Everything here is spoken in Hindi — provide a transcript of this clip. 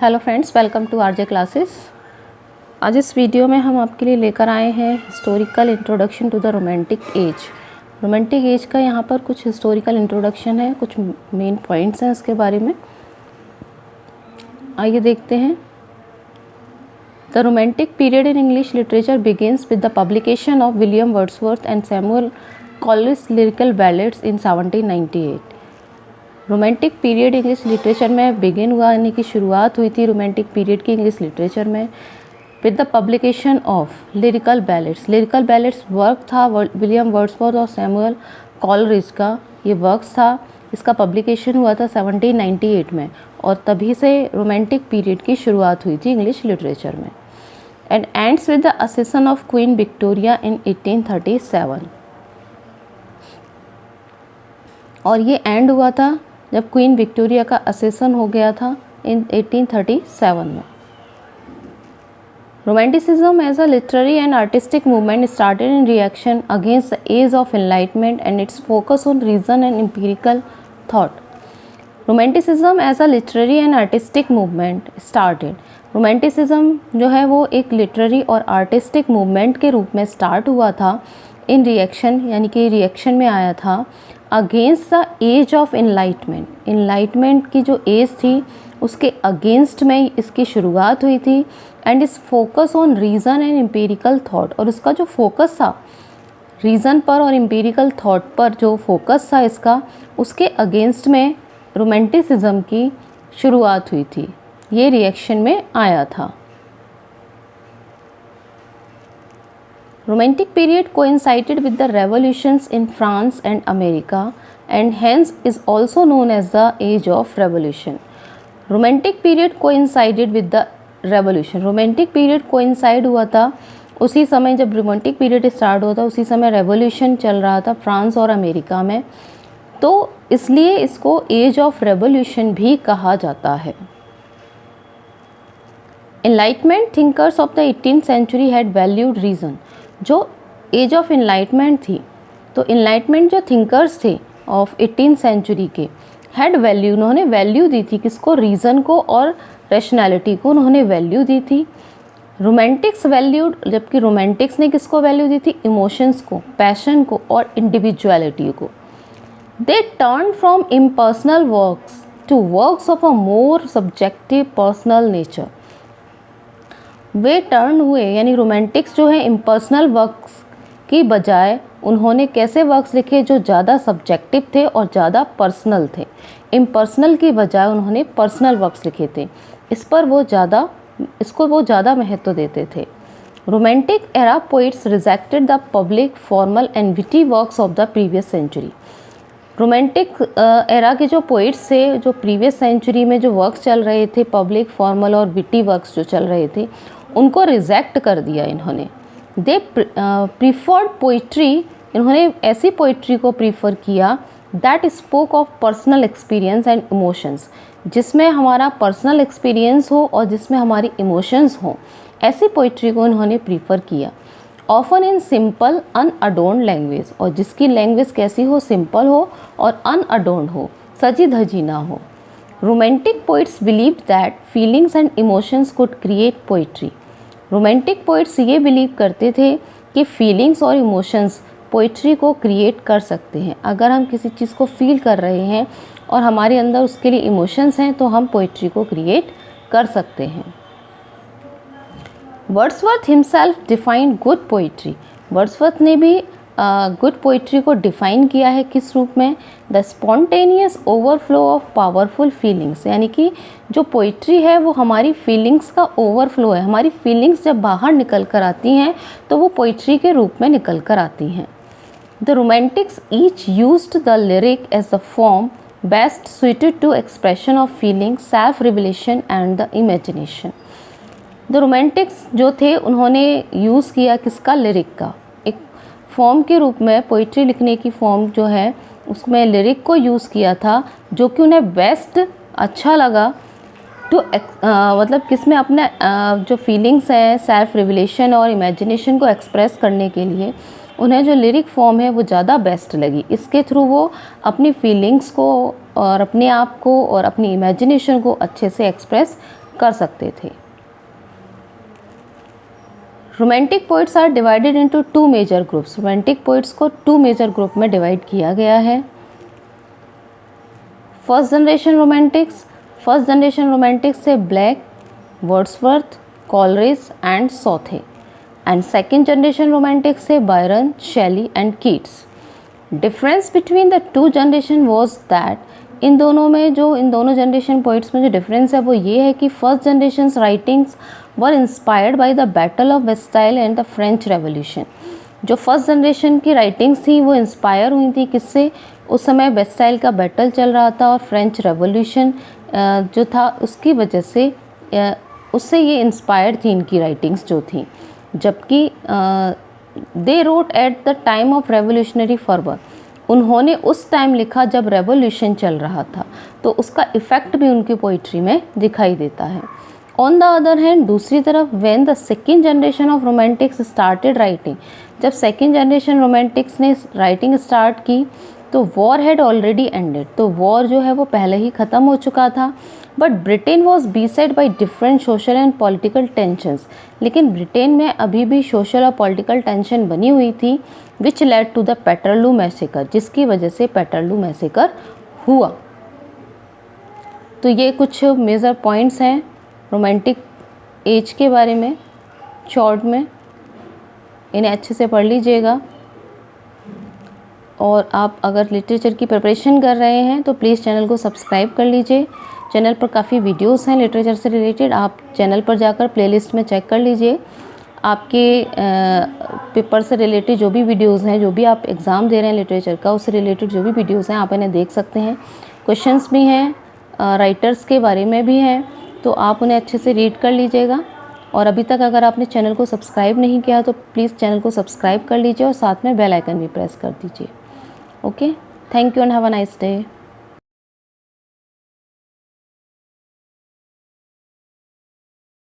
Hello friends, welcome to RJ classes. आज इस वीडियो में हम आपके लिए लेकर आए हैं historical introduction to the romantic age. Romantic age का यहाँ पर कुछ हिस्टोरिकल इंट्रोडक्शन है, कुछ मेन पॉइंट्स हैं इसके बारे में। आइए देखते हैं। The romantic period in English literature begins with the publication of William Wordsworth and Samuel Coleridge lyrical ballads in 1798। Romantic period English literature में बिगिन हुआ, यानी कि शुरुआत हुई थी रोमांटिक पीरियड की इंग्लिश लिटरेचर में with the publication of lyrical ballads. Lyrical ballads work था विलियम वर्ड्सवर्थ और सैमुअल कॉलेरिज का, ये वर्क्स था। इसका पब्लिकेशन हुआ था 1798 में और तभी से रोमांटिक पीरियड की शुरुआत हुई थी इंग्लिश लिटरेचर में। And ends with the accession of Queen Victoria in 1837। और ये एंड हुआ था जब क्वीन विक्टोरिया का असेसन हो गया था इन 1837 में। Romanticism as a literary and artistic movement started in reaction against the age of enlightenment and its focus on reason and empirical thought. Romanticism as a literary and artistic movement started. Romanticism जो है वो एक लिटरेरी और आर्टिस्टिक मूवमेंट के रूप में स्टार्ट हुआ था इन रिएक्शन, यानी कि रिएक्शन में आया था against the age of enlightenment. Enlightenment की जो एज थी उसके अगेंस्ट में इसकी शुरुआत हुई थी। एंड इस focus on reason and empirical thought, और इसका जो फोकस था रीज़न पर और एम्पिरिकल थॉट पर जो फोकस था इसका, उसके अगेंस्ट में रोमांटिसिज्म की शुरुआत हुई थी। ये रिएक्शन में आया था। Romantic period coincided with the revolutions in France and America and hence is also known as the Age of Revolution. Romantic period coincided with the revolution. Romantic period coincide हुआ था उसी समय जब रोमांटिक पीरियड स्टार्ट हुआ था, उसी समय रेवोल्यूशन चल रहा था फ्रांस और अमेरिका में, तो इसलिए इसको एज ऑफ रेवोल्यूशन भी कहा जाता है। Enlightenment thinkers of the 18th century had valued reason. जो एज ऑफ इनलाइटमेंट थी, तो इनलाइटमेंट जो थिंकर्स थे ऑफ 18th सेंचुरी के हैड वैल्यू, उन्होंने वैल्यू दी थी किसको? रीज़न को और रैशनैलिटी को उन्होंने वैल्यू दी थी। रोमांटिक्स वैल्यूड, जबकि रोमांटिक्स ने किसको वैल्यू दी थी? इमोशंस को, पैशन को और इंडिविजुअलिटी को। They turn from impersonal works to works of a more subjective personal nature. वे टर्न हुए, यानी रोमांटिक्स जो है इम्पर्सनल वर्क्स की बजाय उन्होंने कैसे वर्क्स लिखे जो ज़्यादा सब्जेक्टिव थे और ज़्यादा पर्सनल थे। इम्पर्सनल की बजाय उन्होंने पर्सनल वर्क्स लिखे थे, इसको वो ज़्यादा महत्व देते थे। Romantic era poets rejected the public formal and witty works of the previous century. Romantic era के जो पोइट्स थे, जो प्रीवियस सेंचुरी में जो वर्क्स चल रहे थे, पब्लिक फॉर्मल और विटी वर्क्स जो चल रहे थे, उनको रिजेक्ट कर दिया इन्होंने। दे प्रीफर्ड पोइट्री, इन्होंने ऐसी पोइट्री को प्रीफर किया that spoke of personal experience and emotions, जिसमें हमारा पर्सनल एक्सपीरियंस हो और जिसमें हमारी इमोशंस हो, ऐसी पोइट्री को इन्होंने प्रीफर किया। ऑफन इन सिंपल अनअडोर्न्ड लैंग्वेज, और जिसकी लैंग्वेज कैसी हो? सिंपल हो और अनअडोर्न्ड हो, सजी धजी ना हो। Romantic poets believed that feelings and emotions could create poetry. Romantic poets ये बिलीव करते थे कि फीलिंग्स और इमोशंस पोइट्री को क्रिएट कर सकते हैं। अगर हम किसी चीज़ को फील कर रहे हैं और हमारे अंदर उसके लिए इमोशंस हैं तो हम पोइट्री को क्रिएट कर सकते हैं। Wordsworth himself defined good poetry. Wordsworth ने भी गुड पोइट्री को डिफ़ाइन किया है किस रूप में? The spontaneous overflow of powerful feelings, यानी कि जो पोइट्री है वो हमारी फीलिंग्स का ओवरफ्लो है। हमारी फीलिंग्स जब बाहर निकल कर आती हैं तो वो पोइट्री के रूप में निकल कर आती हैं। The romantics each used the lyric as the form best suited to expression of feeling, self revelation and the imagination. The romantics जो थे उन्होंने यूज़ किया किसका? लिरिक का एक फॉर्म के रूप में। पोइट्री लिखने की फॉर्म जो है उसमें लिरिक को यूज़ किया था, जो कि उन्हें बेस्ट अच्छा लगा टू मतलब किसमें अपने जो फीलिंग्स हैं, सेल्फ रिविलेशन और इमेजिनेशन को एक्सप्रेस करने के लिए उन्हें जो लिरिक फॉर्म है वो ज़्यादा बेस्ट लगी। इसके थ्रू वो अपनी फीलिंग्स को और अपने आप को और अपनी इमेजिनेशन को अच्छे से एक्सप्रेस कर सकते थे। Romantic poets are divided into 2 major groups. Romantic poets को 2 मेजर ग्रुप में डिवाइड किया गया है। फर्स्ट जनरेशन रोमांटिक्स से Blake, Wordsworth, Coleridge and Southey. And second generation romantics से Byron, Shelley and Keats. Difference between the 2 generation was that in दोनों जनरेशन पोइट्स में जो डिफरेंस है वो ये है कि first generation writings were inspired by the battle of Bastille and the French revolution. जो फर्स्ट जनरेशन की राइटिंग्स थी वो इंस्पायर हुई थी किससे? उस समय वेस्टाइल का बैटल चल रहा था और फ्रेंच रेवोल्यूशन जो था उसकी वजह से उससे ये इंस्पायर्ड थी इनकी राइटिंग्स जो थी। जबकि they wrote at the time of revolutionary fervour, उन्होंने उस टाइम लिखा जब रेवोल्यूशन चल रहा था, तो उसका इफ़ेक्ट भी उनकी पोइट्री में दिखाई देता है। ऑन द अदर हैंड, दूसरी तरफ, when the second generation of romantics started writing, जब सेकेंड जनरेशन रोमांटिक्स ने राइटिंग स्टार्ट की तो वॉर हैड ऑलरेडी एंडेड, तो वॉर जो है वो पहले ही ख़त्म हो चुका था। But Britain was beset by different social and political tensions, लेकिन ब्रिटेन में अभी भी सोशल और पॉलिटिकल टेंशन बनी हुई थी, which led to the Peterloo massacre, जिसकी वजह से पेटरलू मैसेकर हुआ। तो ये कुछ मेजर पॉइंट्स हैं रोमांटिक एज के बारे में शॉर्ट में, इन्हें अच्छे से पढ़ लीजिएगा। और आप अगर लिटरेचर की प्रिपरेशन कर रहे हैं तो प्लीज़ चैनल को सब्सक्राइब कर लीजिए। चैनल पर काफ़ी वीडियोस हैं लिटरेचर से रिलेटेड, आप चैनल पर जाकर प्लेलिस्ट में चेक कर लीजिए। आपके पेपर से रिलेटेड जो भी वीडियोस हैं, जो भी आप एग्ज़ाम दे रहे हैं लिटरेचर का, उससे रिलेटेड जो भी वीडियोस हैं आप इन्हें देख सकते हैं। क्वेश्चंस भी हैं, राइटर्स के बारे में भी हैं, तो आप उन्हें अच्छे से रीड कर लीजिएगा। और अभी तक अगर आपने चैनल को सब्सक्राइब नहीं किया तो प्लीज़ चैनल को सब्सक्राइब कर लीजिए और साथ में बेल आइकन भी प्रेस कर दीजिए। Okay, thank you and have a nice day.